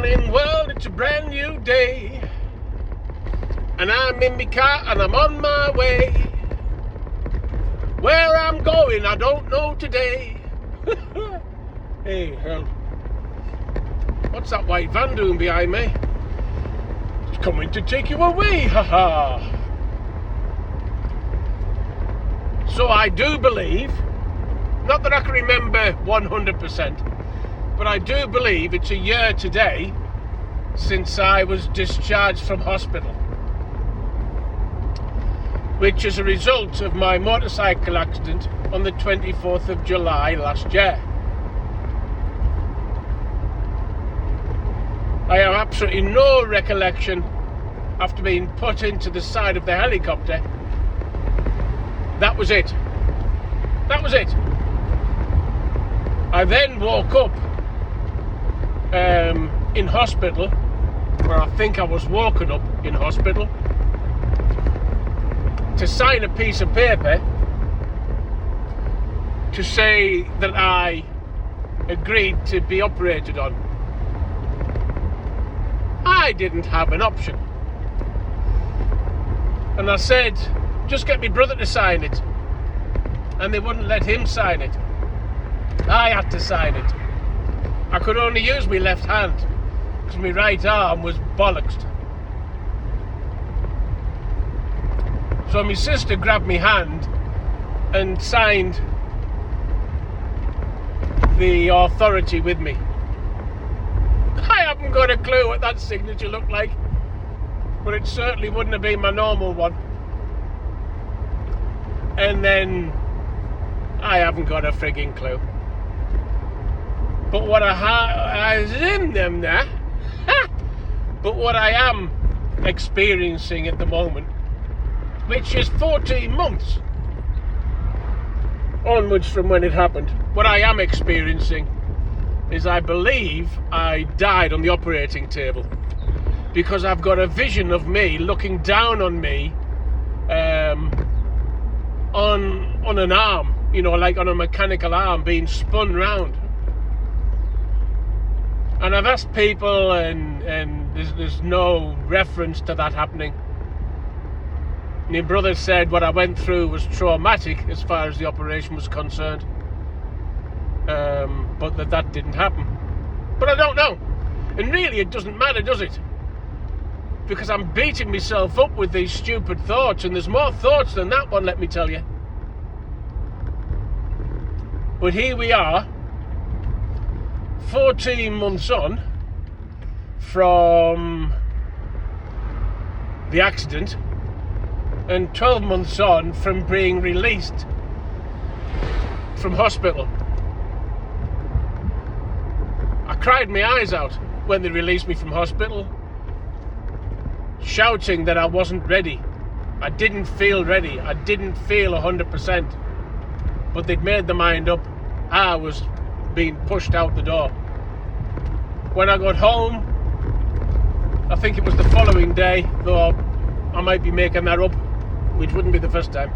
morning world, it's a brand new day, and I'm in my car and I'm on my way. Where I'm going I don't know today. Hey, hell, what's that white van doing behind me? It's coming to take you away, haha. So I do believe, not that I can remember 100%, but I do believe it's a year today since I was discharged from hospital, which is a result of my motorcycle accident on the 24th of July last year. I have absolutely no recollection after being put into the side of the helicopter. That was it. That was it. I then woke up in hospital, where I think I was woken up in hospital, to sign a piece of paper to say that I agreed to be operated on. I didn't have an option. And I said, just get my brother to sign it. And they wouldn't let him sign it. I had to sign it. I could only use my left hand because my right arm was bollocksed. So my sister grabbed my hand and signed the authority with me. I haven't got a clue what that signature looked like, but it certainly wouldn't have been my normal one. And then I haven't got a frigging clue. But what I in them there. But what I am experiencing at the moment, which is 14 months onwards from when it happened, what I am experiencing is I believe I died on the operating table, because I've got a vision of me looking down on me on an arm, you know, like on a mechanical arm being spun round. And I've asked people, and there's no reference to that happening. My brother said what I went through was traumatic as far as the operation was concerned, but that didn't happen. But I don't know, and really it doesn't matter, does it? Because I'm beating myself up with these stupid thoughts, and there's more thoughts than that one, let me tell you. But here we are, 14 months on from the accident, and 12 months on from being released from hospital. I cried my eyes out when they released me from hospital, shouting that I wasn't ready. I didn't feel ready. I didn't feel 100%. But they'd made their mind up. I was being pushed out the door. When I got home, I think it was the following day, though I might be making that up, which wouldn't be the first time,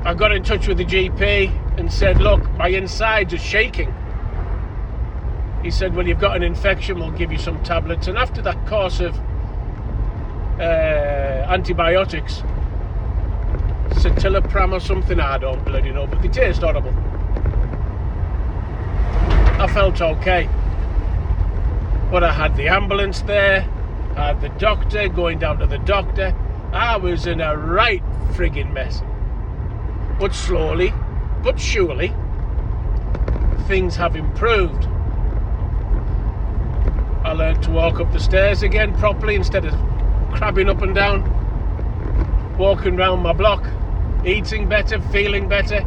I got in touch with the GP and said, look, my insides are shaking. He said, well, you've got an infection, we'll give you some tablets. And after that course of antibiotics, citalopram or something, I don't bloody know, but they taste horrible. I felt okay. But I had the ambulance there, I had the doctor, going down to the doctor. I was in a right friggin' mess. But slowly, but surely, things have improved. I learned to walk up the stairs again properly instead of crabbing up and down, walking round my block, eating better, feeling better.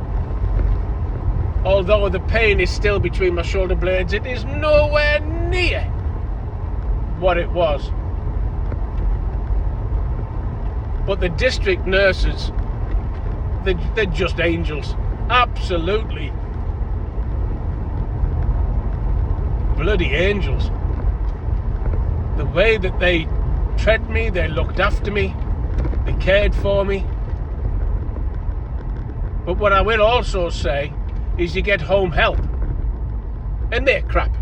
Although the pain is still between my shoulder blades, it is nowhere near what it was. But the district nurses, they're just angels. Absolutely bloody angels. The way that they treated me, they looked after me, they cared for me. But what I will also say is you get home help, and they're crap.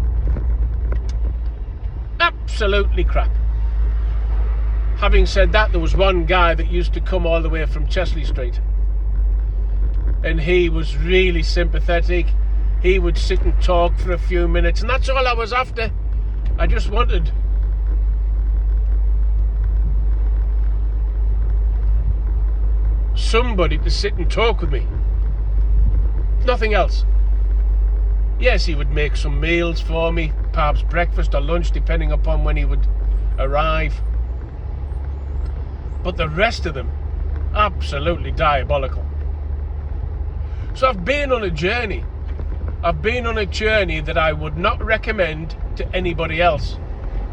Absolutely crap. Having said that, there was one guy that used to come all the way from Chesley Street, and he was really sympathetic. He would sit and talk for a few minutes, and that's all I was after. I just wanted somebody to sit and talk with me. Nothing else. Yes, he would make some meals for me, perhaps breakfast or lunch, depending upon when he would arrive. But the rest of them, absolutely diabolical. So I've been on a journey. I've been on a journey that I would not recommend to anybody else.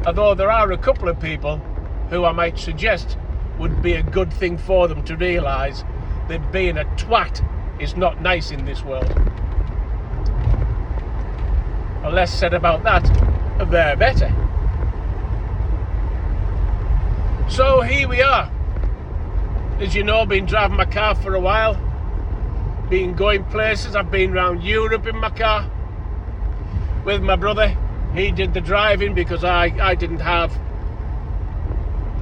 Although there are a couple of people who I might suggest would be a good thing for them to realise that being a twat is not nice in this world. The less said about that, the better. So here we are. As you know, I've been driving my car for a while. Been going places. I've been around Europe in my car with my brother. He did the driving because I didn't have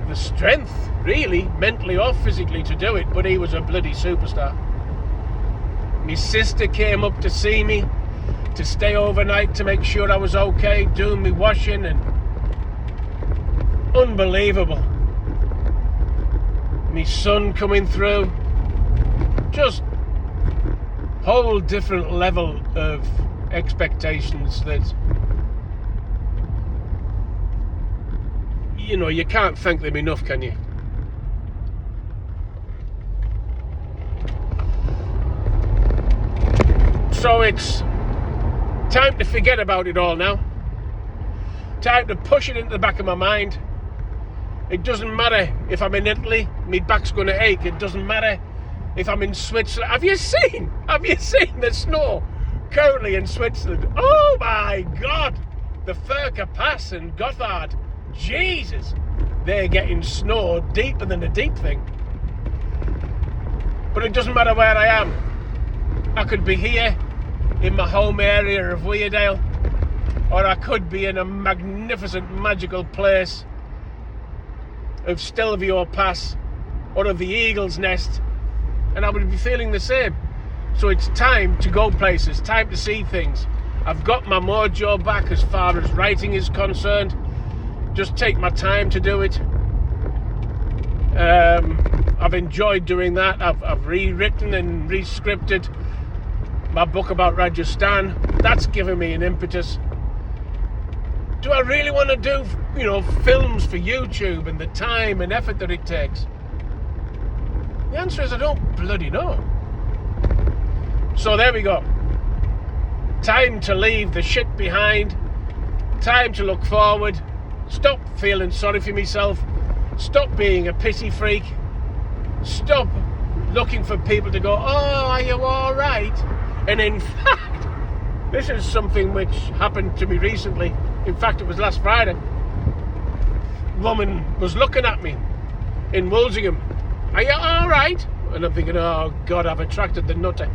the strength, really, mentally or physically, to do it, but he was a bloody superstar. My sister came up to see me, to stay overnight to make sure I was okay, doing me washing, and unbelievable. My son coming through, just whole different level of expectations that, you know, you can't thank them enough, can you? So it's time to forget about it all now. Time to push it into the back of my mind. It doesn't matter if I'm in Italy, my back's going to ache. It doesn't matter if I'm in Switzerland. Have you seen the snow currently in Switzerland? Oh my God! The Furka Pass and Gotthard. Jesus! They're getting snow deeper than a deep thing. But it doesn't matter where I am. I could be here in my home area of Weardale, or I could be in a magnificent, magical place of Stelvio Pass or of the Eagle's Nest, and I would be feeling the same. So it's time to go places, time to see things. I've got my mojo back as far as writing is concerned. Just take my time to do it. I've enjoyed doing that. I've rewritten and re-scripted my book about Rajasthan. That's given me an impetus. Do I really want to do, films for YouTube and the time and effort that it takes? The answer is I don't bloody know. So there we go. Time to leave the shit behind. Time to look forward. Stop feeling sorry for myself. Stop being a pity freak. Stop looking for people to go, oh, are you all right? And in fact, this is something which happened to me recently. In fact, it was last Friday. A woman was looking at me in Walsingham. Are you all right? And I'm thinking, oh God, I've attracted the nutter.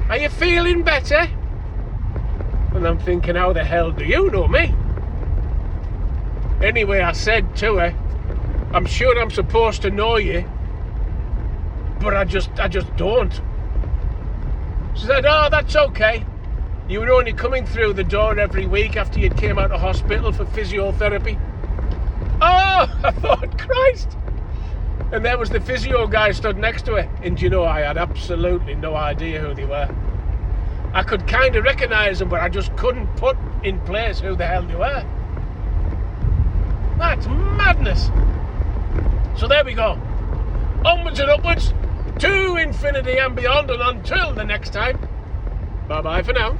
Are you feeling better? And I'm thinking, how the hell do you know me? Anyway, I said to her, I'm sure I'm supposed to know you, but I just don't. She said, oh, that's okay. You were only coming through the door every week after you came out of hospital for physiotherapy. Oh, I thought, Christ. And there was the physio guy stood next to her. And I had absolutely no idea who they were. I could kind of recognise them, but I just couldn't put in place who the hell they were. That's madness. So there we go. Onwards and upwards to infinity and beyond, and until the next time, bye-bye for now.